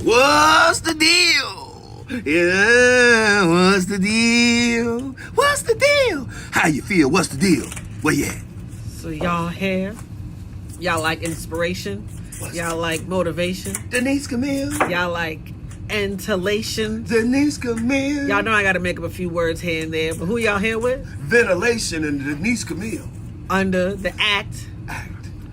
What's the deal? Yeah, what's the deal? What's the deal? How you feel? What's the deal? Where you at? So y'all here? Y'all like inspiration? Y'all like motivation? Denise Camille. Y'all like ventilation? Denise Camille. Y'all know I gotta make up a few words here and there, but who y'all here with? Ventilation and Denise Camille. Under the act.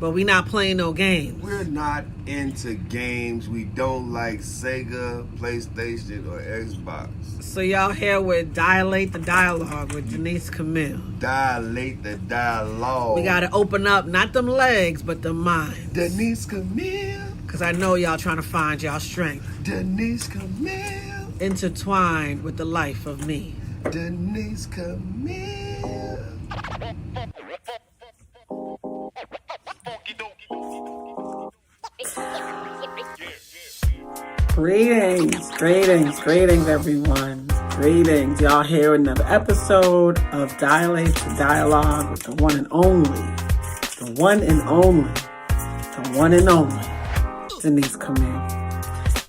But we not playing no games. We're not into games. We don't like Sega, PlayStation, or Xbox. So y'all here with Dilate the Dialogue with Denise Camille. Dilate the dialogue. We gotta open up, not them legs, but the mind. Denise Camille. Cause I know y'all trying to find y'all strength. Denise Camille. Intertwined with the life of me. Denise Camille. Greetings, everyone. Greetings. Y'all hear another episode of Dilate the Dialogue with the one and only, Denise Camille.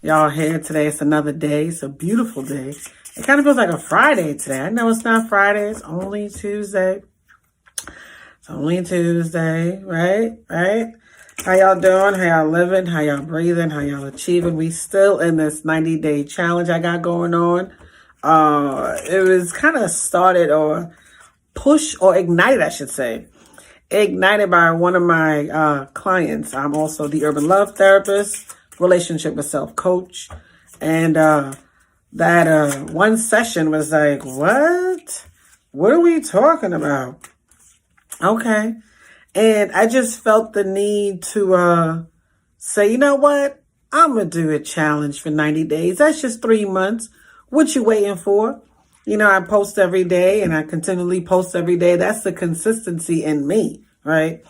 Y'all here today. It's another day. It's a beautiful day. It kind of feels like a Friday today. I know it's not Friday. It's only Tuesday. Right? How y'all doing? How y'all living? How y'all breathing? How y'all achieving? We still in this 90-day challenge I got going on. It was kind of started or pushed or ignited, I should say. Ignited by one of my clients. I'm also the Urban Love Therapist, relationship with self coach. And that one session was like, what? What are we talking about? Okay. And I just felt the need to say, you know what? I'm going to do a challenge for 90 days. That's just 3 months. What you waiting for? You know, I post every day and I continually post every day. That's the consistency in me, right?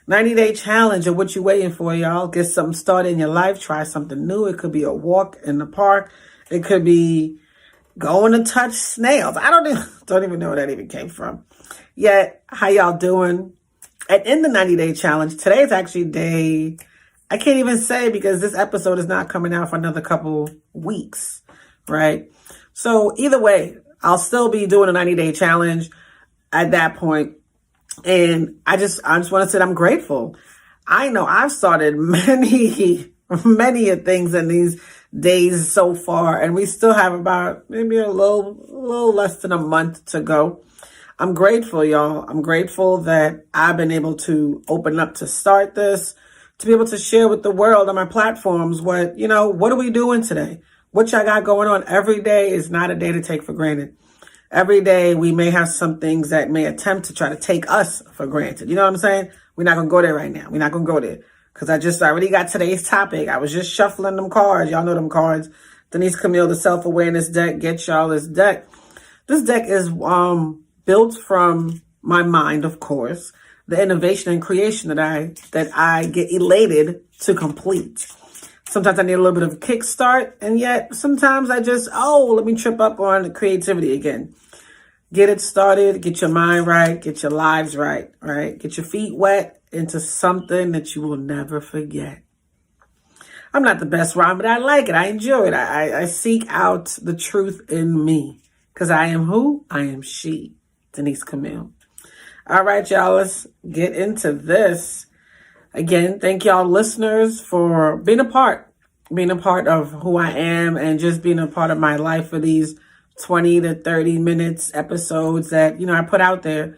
90-day challenge of what you waiting for, y'all. Get something started in your life. Try something new. It could be a walk in the park. It could be going to touch snails. I don't even know where that even came from. Yet, how y'all doing? And in the 90-day challenge, today is actually day, I can't even say because this episode is not coming out for another couple weeks, right? So either way, I'll still be doing a 90-day challenge at that point. And I just want to say I'm grateful. I know I've started many things in these days so far, and we still have about maybe a little less than a month to go. I'm grateful, y'all. I'm grateful that I've been able to open up to start this, to be able to share with the world on my platforms what are we doing today? What y'all got going on? Every day is not a day to take for granted. Every day we may have some things that may attempt to try to take us for granted. You know what I'm saying? We're not going to go there right now. We're not going to go there because I already got today's topic. I was just shuffling them cards. Y'all know them cards. Denise Camille, the self-awareness deck. Get y'all this deck. This deck is built from my mind, of course, the innovation and creation that I get elated to complete. Sometimes I need a little bit of a kickstart, and yet sometimes I just, let me trip up on the creativity again. Get it started, get your mind right, get your lives right? Get your feet wet into something that you will never forget. I'm not the best rhyme, but I like it. I enjoy it. I seek out the truth in me because I am who? I am she. Denise Camille. All right, y'all, let's get into this. Again, thank y'all listeners for being a part of who I am and just being a part of my life for these 20 to 30 minutes episodes that, I put out there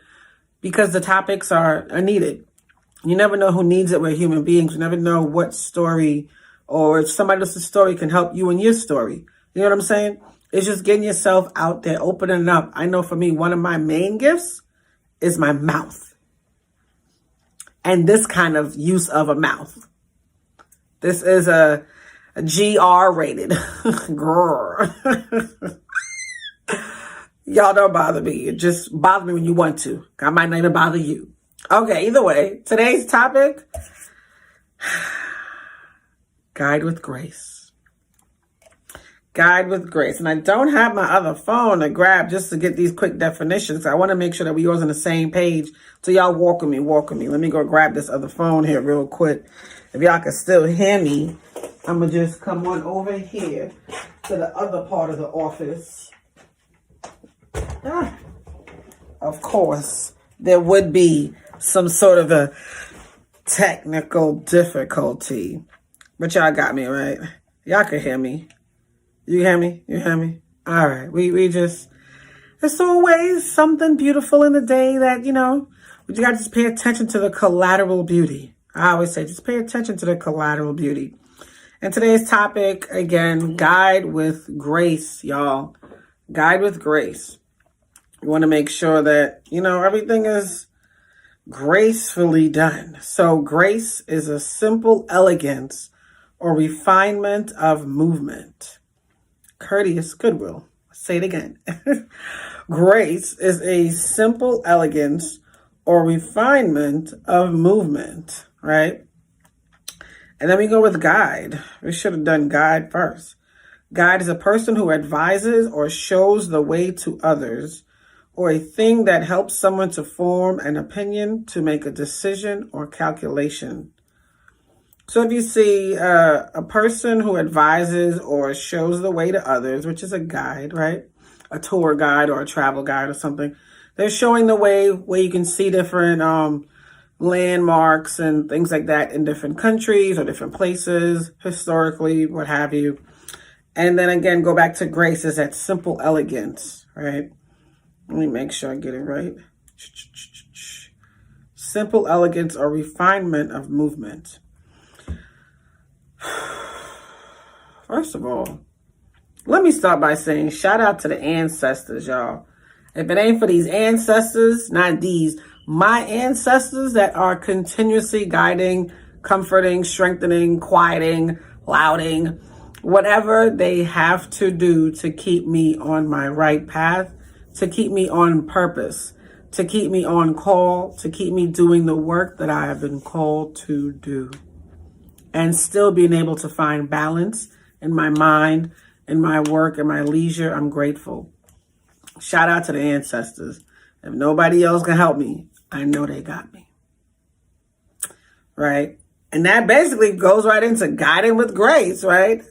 because the topics are needed. You never know who needs it. We're human beings. You never know what story or if somebody else's story can help you in your story. You know what I'm saying? It's just getting yourself out there, opening up. I know for me, one of my main gifts is my mouth. And this kind of use of a mouth. This is a GR rated. Grrr. Y'all don't bother me. Just bother me when you want to. I might not even bother you. Okay, either way, today's topic, Guide with Grace. Guide with Grace. And I don't have my other phone to grab just to get these quick definitions. I want to make sure that we all on the same page. So y'all walk with me. Let me go grab this other phone here real quick. If y'all can still hear me I'm going to just come on over here to the other part of the office. Of course, there would be some sort of a technical difficulty. But y'all got me, right? Y'all can hear me. You hear me? You hear me? All right. We just, there's always something beautiful in the day that, you know, we got to just pay attention to the collateral beauty. I always say, just pay attention to the collateral beauty. And today's topic, again, guide with grace, y'all. Guide with grace. You want to make sure that, you know, everything is gracefully done. So grace is a simple elegance or refinement of movement. Courteous goodwill. Say it again. Grace is a simple elegance or refinement of movement, right? And then we go with guide. We should have done guide first. Guide is a person who advises or shows the way to others, or a thing that helps someone to form an opinion, to make a decision or calculation. So if you see a person who advises or shows the way to others, which is a guide, right? A tour guide or a travel guide or something. They're showing the way where you can see different landmarks and things like that in different countries or different places, historically, what have you. And then again, go back to grace is that simple elegance, right? Let me make sure I get it right. Simple elegance or refinement of movement. First of all, let me start by saying shout out to the ancestors, y'all. If it ain't for these ancestors, not these, my ancestors that are continuously guiding, comforting, strengthening, quieting, louding, whatever they have to do to keep me on my right path, to keep me on purpose, to keep me on call, to keep me doing the work that I have been called to do. And still being able to find balance in my mind, in my work, in my leisure. I'm grateful. Shout out to the ancestors. If nobody else can help me, I know they got me. Right? And that basically goes right into guiding with grace, right?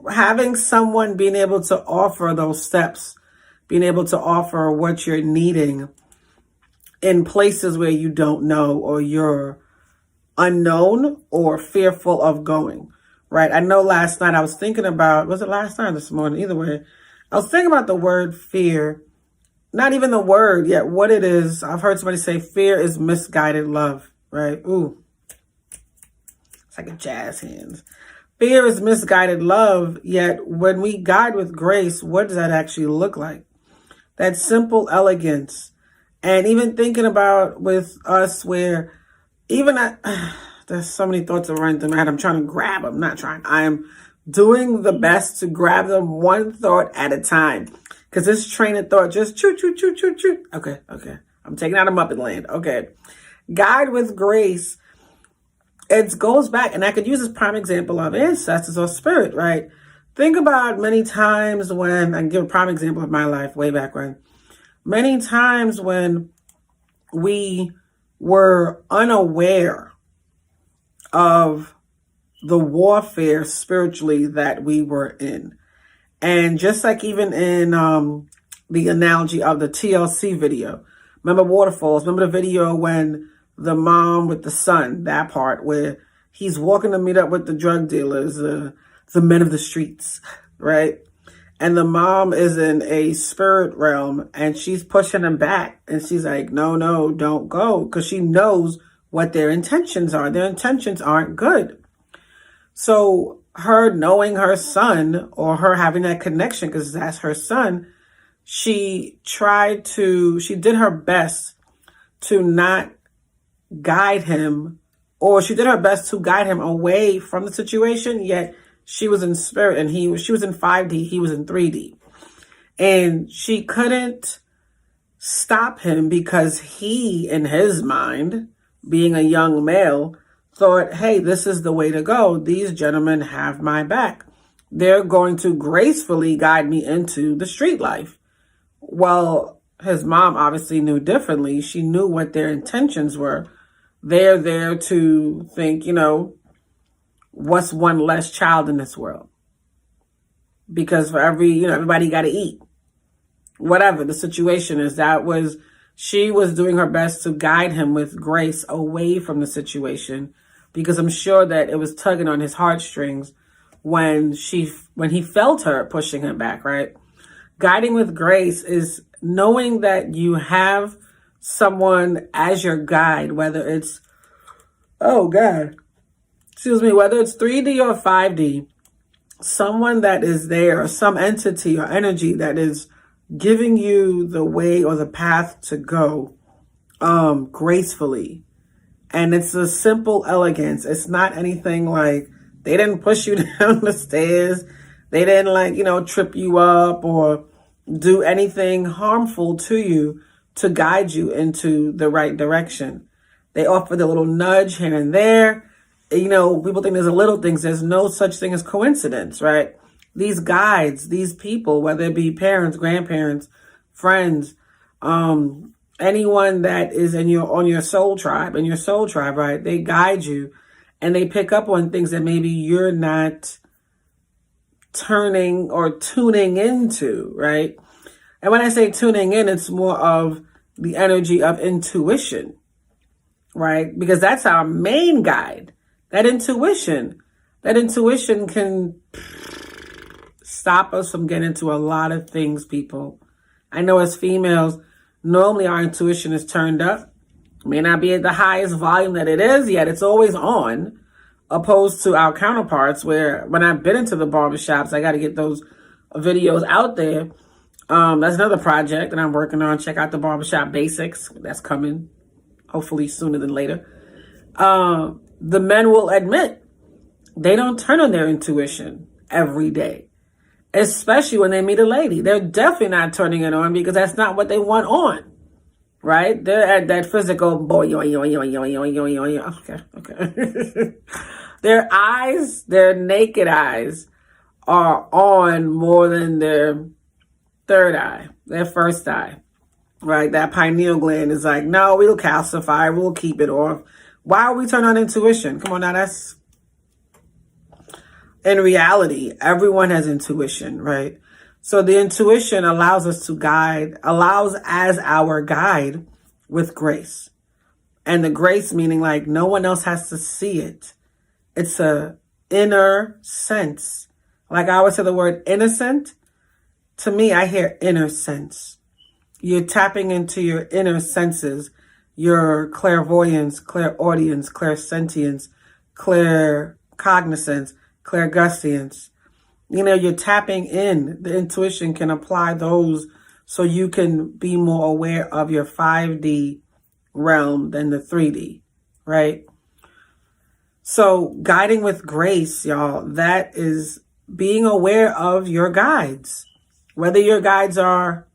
Having someone being able to offer those steps, being able to offer what you're needing in places where you don't know or you're unknown or fearful of going, right? I know last night I was thinking about, was it last night or this morning? Either way, I was thinking about the word fear. Not even the word yet, what it is. I've heard somebody say fear is misguided love, right? Ooh, it's like a jazz hands. Fear is misguided love, yet when we guide with grace, what does that actually look like? That simple elegance. And even thinking about with us where even there's so many thoughts that run through my head. I'm trying to grab them, not trying. I'm doing the best to grab them one thought at a time. Because this train of thought just choo, choo, choo, choo, choo. Okay. I'm taking out a Muppet land. Okay. Guide with grace. It goes back, and I could use this prime example of ancestors or spirit, right? Think about many times when, I can give a prime example of my life way back when. Many times when we were unaware of the warfare spiritually that we were in. And just like even in the analogy of the TLC video, remember Waterfalls, remember the video when the mom with the son, that part where he's walking to meet up with the drug dealers, the men of the streets, right? And the mom is in a spirit realm and she's pushing him back. And she's like, no, don't go. Because she knows what their intentions are. Their intentions aren't good. So her knowing her son or her having that connection, because that's her son, she did her best to not guide him, or she did her best to guide him away from the situation, yet she was in spirit and she was in 5D, he was in 3D. And she couldn't stop him because he, in his mind, being a young male, thought, hey, this is the way to go. These gentlemen have my back. They're going to gracefully guide me into the street life. Well, his mom obviously knew differently. She knew what their intentions were. They're there to think, what's one less child in this world? Because for everybody got to eat. Whatever the situation is, she was doing her best to guide him with grace away from the situation, because I'm sure that it was tugging on his heartstrings when he felt her pushing him back, right? Guiding with grace is knowing that you have someone as your guide, whether it's, whether it's 3D or 5D, someone that is there, or some entity or energy that is giving you the way or the path to go gracefully. And it's a simple elegance. It's not anything like they didn't push you down the stairs. They didn't trip you up or do anything harmful to you to guide you into the right direction. They offer the little nudge here and there. People think there's little things. There's no such thing as coincidence, right? These guides, these people, whether it be parents, grandparents, friends, anyone that is on your soul tribe, right? They guide you and they pick up on things that maybe you're not turning or tuning into, right? And when I say tuning in, it's more of the energy of intuition, right? Because that's our main guide. That intuition can stop us from getting into a lot of things, people. I know as females, normally our intuition is turned up. It may not be at the highest volume that it is, yet it's always on, opposed to our counterparts where when I've been into the barbershops, I got to get those videos out there. That's another project that I'm working on. Check out the Barbershop Basics. That's coming hopefully sooner than later. The men will admit they don't turn on their intuition every day, especially when they meet a lady. They're definitely not turning it on because that's not what they want on, right? They're at that physical boy. Okay. Their eyes, their naked eyes, are on more than their third eye, their first eye, right? That pineal gland is like, no, we'll calcify, we'll keep it off. Why would we turn on intuition? Come on now, that's... In reality, everyone has intuition, right? So the intuition allows us to allows as our guide with grace. And the grace meaning like no one else has to see it. It's a inner sense. Like I always say the word innocent. To me, I hear inner sense. You're tapping into your inner senses, your clairvoyance, clairaudience, clairsentience, claircognizance, clairgustance. You're tapping in. The intuition can apply those so you can be more aware of your 5D realm than the 3D, right? So guiding with grace, y'all, that is being aware of your guides. Whether your guides are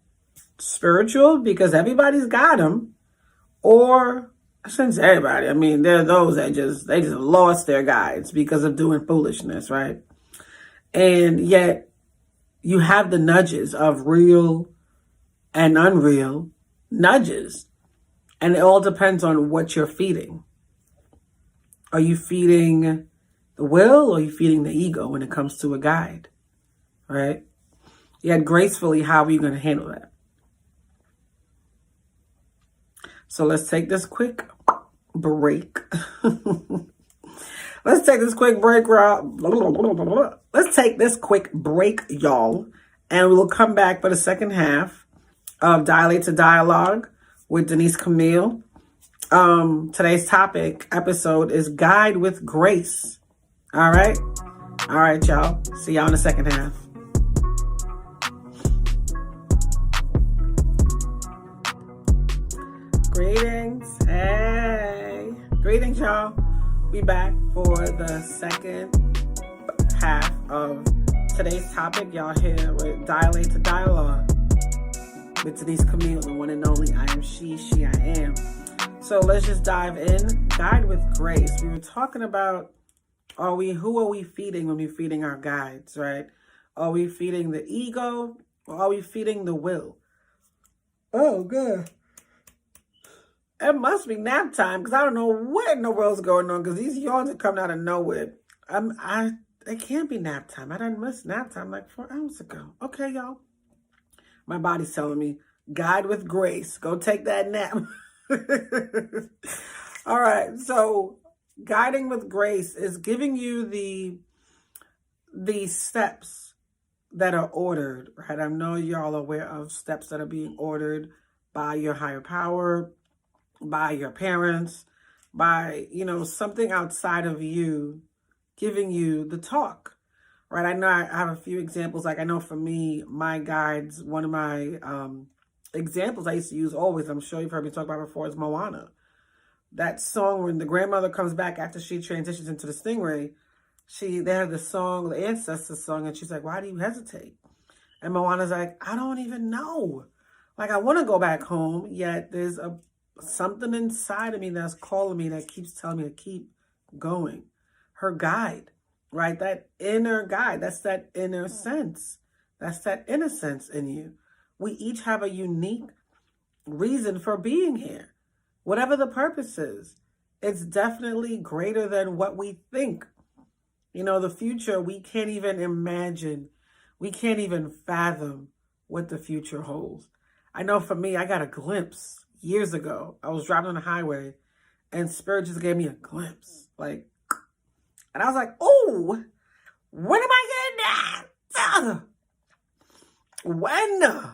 spiritual, because everybody's got them, or since everybody, I mean, there are those that they just lost their guides because of doing foolishness, right? And yet you have the nudges of real and unreal nudges. And it all depends on what you're feeding. Are you feeding the will or are you feeding the ego when it comes to a guide, right? Yet gracefully, how are you going to handle that? So let's take this quick break. Let's take this quick break, y'all. Let's take this quick break, y'all. And we'll come back for the second half of Dilate to Dialogue with Denise Camille. Today's episode is Guide with Grace. All right? All right, y'all. See y'all in the second half. Greetings. Hey. Greetings, y'all. We back for the second half of today's topic. Y'all here with Dilate to Dialogue with Denise Camille, the one and only I am she I am. So let's just dive in. Guide with grace. We were talking about who are we feeding when we're feeding our guides, right? Are we feeding the ego or are we feeding the will? Oh, good. It must be nap time because I don't know what in the world's going on because these yawns are coming out of nowhere. it can't be nap time. I done missed nap time like 4 hours ago. Okay, y'all. My body's telling me, guide with grace. Go take that nap. All right. So guiding with grace is giving you the steps that are ordered, right? I know y'all are aware of steps that are being ordered by your higher power, by your parents, by, something outside of you giving you the talk, right? I know I have a few examples. Like I know for me, my guides, one of my examples I used to use always, I'm sure you've heard me talk about before, is Moana. That song when the grandmother comes back after she transitions into the stingray, they have the song, the ancestors song, and she's like, why do you hesitate? And Moana's like, I don't even know. Like, I want to go back home, yet there's something inside of me that's calling me, that keeps telling me to keep going. Her guide, right? That inner guide, that's that inner sense. That's that innocence in you. We each have a unique reason for being here. Whatever the purpose is, it's definitely greater than what we think. The future, we can't even imagine. We can't even fathom what the future holds. I know for me, I got a glimpse years ago. I was driving on the highway and Spirit just gave me a glimpse. And I was like, oh, when am I getting that? When?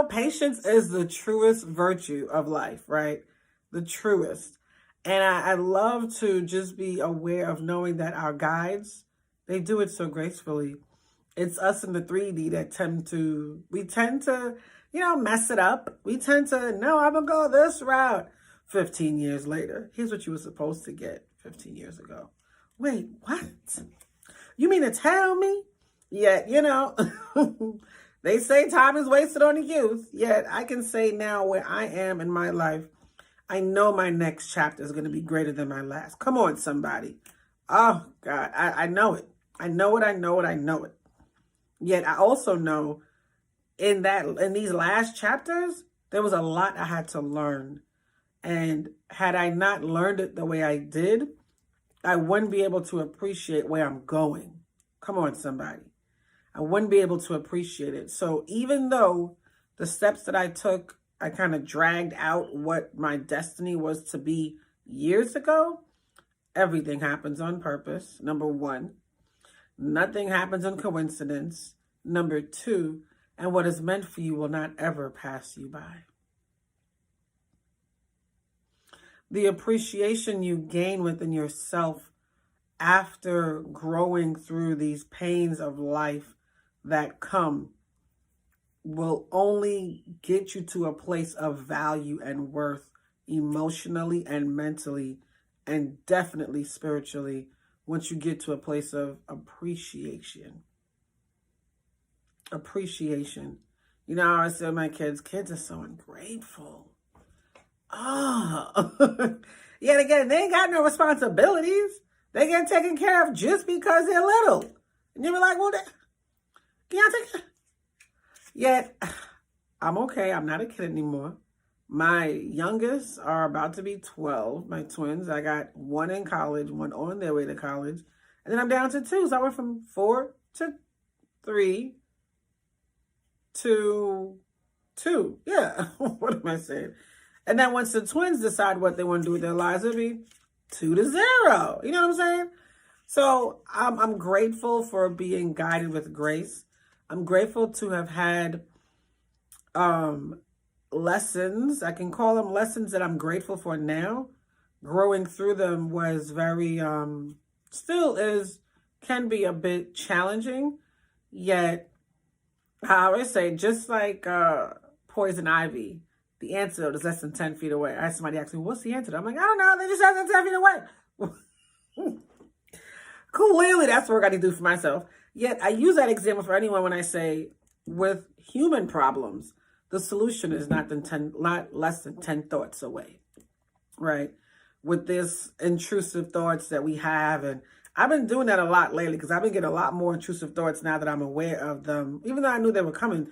Patience is the truest virtue of life, right? The truest. And I love to just be aware of knowing that our guides, they do it so gracefully. It's us in the 3D that tend to mess it up. We tend to, no, I'm going to go this route. 15 years later, here's what you were supposed to get 15 years ago. Wait, what? You mean to tell me? Yet, they say time is wasted on the youth. Yet I can say now where I am in my life, I know my next chapter is going to be greater than my last. Come on, somebody. Oh, God, I know it. I know it. Yet I also know in these last chapters, there was a lot I had to learn. And had I not learned it the way I did, I wouldn't be able to appreciate where I'm going. Come on, somebody. I wouldn't be able to appreciate it. So even though the steps that I took, I kind of dragged out what my destiny was to be years ago, everything happens on purpose, number one. Nothing happens in coincidence, number two. And what is meant for you will not ever pass you by. The appreciation you gain within yourself after growing through these pains of life that come will only get you to a place of value and worth emotionally and mentally, and definitely spiritually, once you get to a place of appreciation. Appreciation. I say to my kids are so ungrateful. Oh, yet again, they ain't got no responsibilities. They get taken care of just because they're little. And you be like, well, can y'all take care? Yet, I'm okay. I'm not a kid anymore. My youngest are about to be 12. My twins, I got one in college, one on their way to college. And then I'm down to 2. So I went from 4 to 3 to 2. Yeah, what am I saying? And then once the twins decide what they want to do with their lives, it'll be 2 to 0. You know what I'm saying? So I'm grateful for being guided with grace. I'm grateful to have had lessons. I can call them lessons that I'm grateful for now. Growing through them was very, can be a bit challenging. Yet, I always say, just like poison ivy, the antidote is less than 10 feet away. I had somebody ask me, what's the antidote? I'm like, I don't know. They just less than 10 feet away. Clearly, that's the work I need to do for myself. Yet, I use that example for anyone when I say, with human problems, the solution is not less than 10 thoughts away, right? With this intrusive thoughts that we have. And I've been doing that a lot lately because I've been getting a lot more intrusive thoughts now that I'm aware of them. Even though I knew they were coming,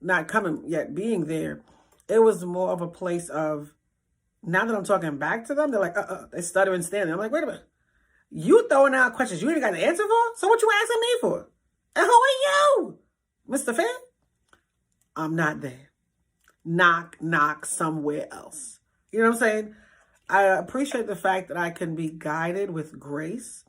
not coming yet, being there, it was more of a place of, now that I'm talking back to them, they're like, they stutter and stand there. I'm like, wait a minute. You throwing out questions you ain't got the answer for? So what you asking me for? And who are you? Mr. Finn? I'm not there. Knock, knock somewhere else. You know what I'm saying? I appreciate the fact that I can be guided with grace,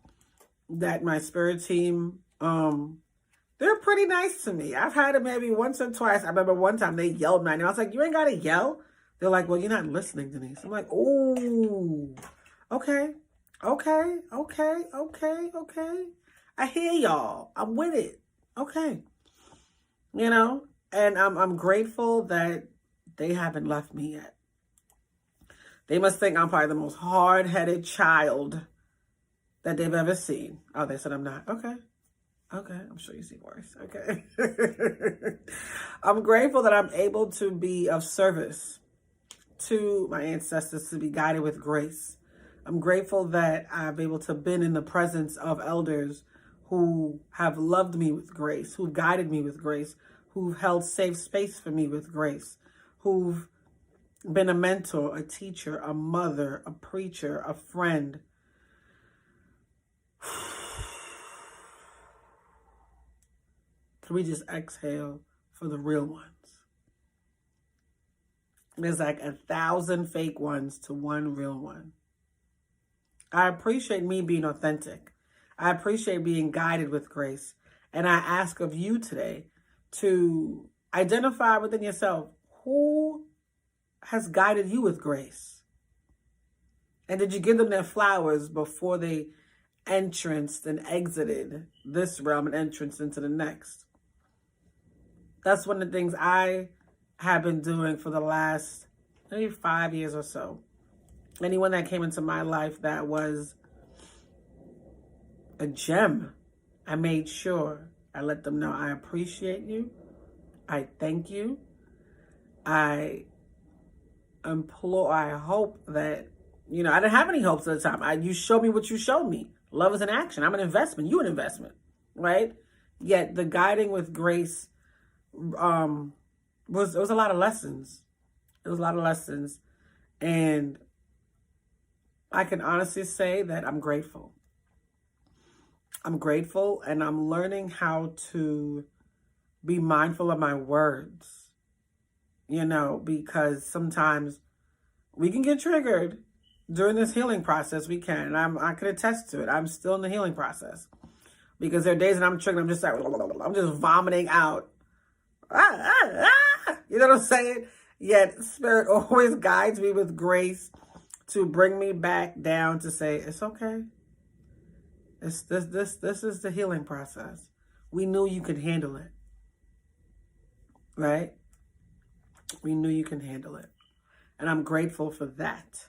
that my spirit team, they're pretty nice to me. I've had it maybe once or twice. I remember one time they yelled at me. And I was like, you ain't got to yell. They're like, well, you're not listening, Denise. I'm like, oh, okay. I hear y'all. I'm with it. Okay. You know, and I'm grateful that they haven't left me yet. They must think I'm probably the most hard-headed child that they've ever seen. Oh, they said I'm not. Okay. I'm sure you see worse. Okay. I'm grateful that I'm able to be of service to my ancestors, to be guided with grace. I'm grateful that I've able to been in the presence of elders who have loved me with grace, who've guided me with grace, who've held safe space for me with grace, who've been a mentor, a teacher, a mother, a preacher, a friend. Can we just exhale for the real ones? There's like 1,000 fake ones to one real one. I appreciate me being authentic. I appreciate being guided with grace. And I ask of you today to identify within yourself who has guided you with grace. And did you give them their flowers before they entranced and exited this realm and entranced into the next? That's one of the things I have been doing for the last maybe 5 years or so. Anyone that came into my life that was a gem, I made sure I let them know I appreciate you. I thank you. I hope that, you know, I didn't have any hopes at the time. You showed me what you showed me. Love is an action. I'm an investment. You an investment, right? Yet the guiding with grace was a lot of lessons. It was a lot of lessons. And I can honestly say that I'm grateful. I'm grateful, and I'm learning how to be mindful of my words, you know, because sometimes we can get triggered during this healing process. We can, and I can attest to it. I'm still in the healing process because there are days that I'm triggered. I'm just like, I'm just vomiting out. You know what I'm saying? Yet Spirit always guides me with grace to bring me back down to say, it's okay. This is the healing process. We knew you could handle it. Right? We knew you can handle it. And I'm grateful for that,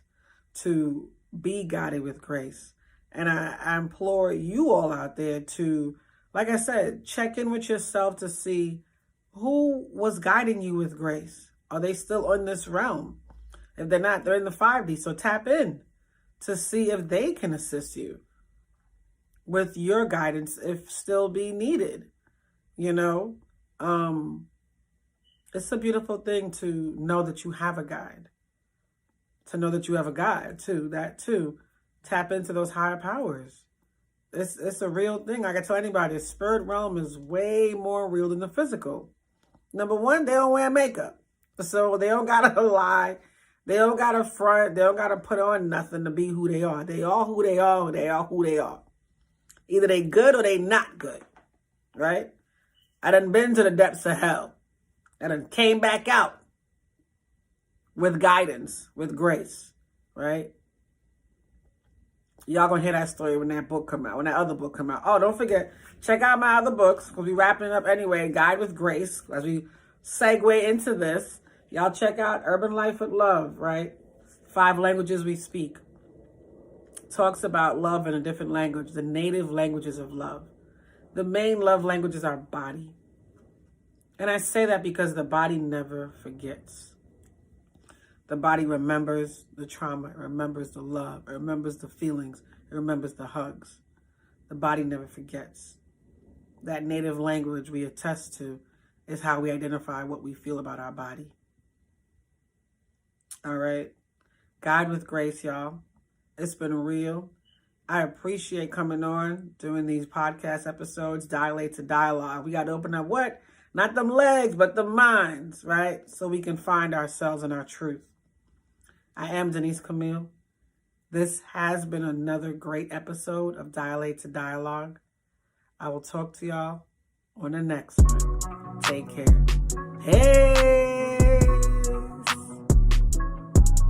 to be guided with grace. And I implore you all out there to, like I said, check in with yourself to see who was guiding you with grace. Are they still in this realm? If they're not, they're in the 5D. So tap in to see if they can assist you with your guidance if still be needed. You know, it's a beautiful thing to know that you have a guide. To know that you have a guide too. That too. Tap into those higher powers. It's a real thing. Like I tell anybody, the spirit realm is way more real than the physical. Number one, they don't wear makeup. So they don't gotta lie. They don't gotta front. They don't gotta put on nothing to be who they are. They are who they are. They are who they are. Either they good or they not good. Right? I done been to the depths of hell. I done came back out with guidance, with grace. Right? Y'all gonna hear that story when that book come out, when that other book come out. Oh, don't forget, check out my other books, because we wrapping it up anyway. Guide with Grace, as we segue into this. Y'all check out Urban Life with Love, right? 5 languages we speak. Talks about love in a different language, the native languages of love. The main love language is our body. And I say that because the body never forgets. The body remembers the trauma, it remembers the love, it remembers the feelings, it remembers the hugs. The body never forgets. That native language we attest to is how we identify what we feel about our body. All right. Guide with Grace, y'all. It's been real. I appreciate coming on, doing these podcast episodes, Dilate to Dialogue. We got to open up what? Not them legs, but the minds, right? So we can find ourselves and our truth. I am Denise Camille. This has been another great episode of Dilate to Dialogue. I will talk to y'all on the next one. Take care. Hey!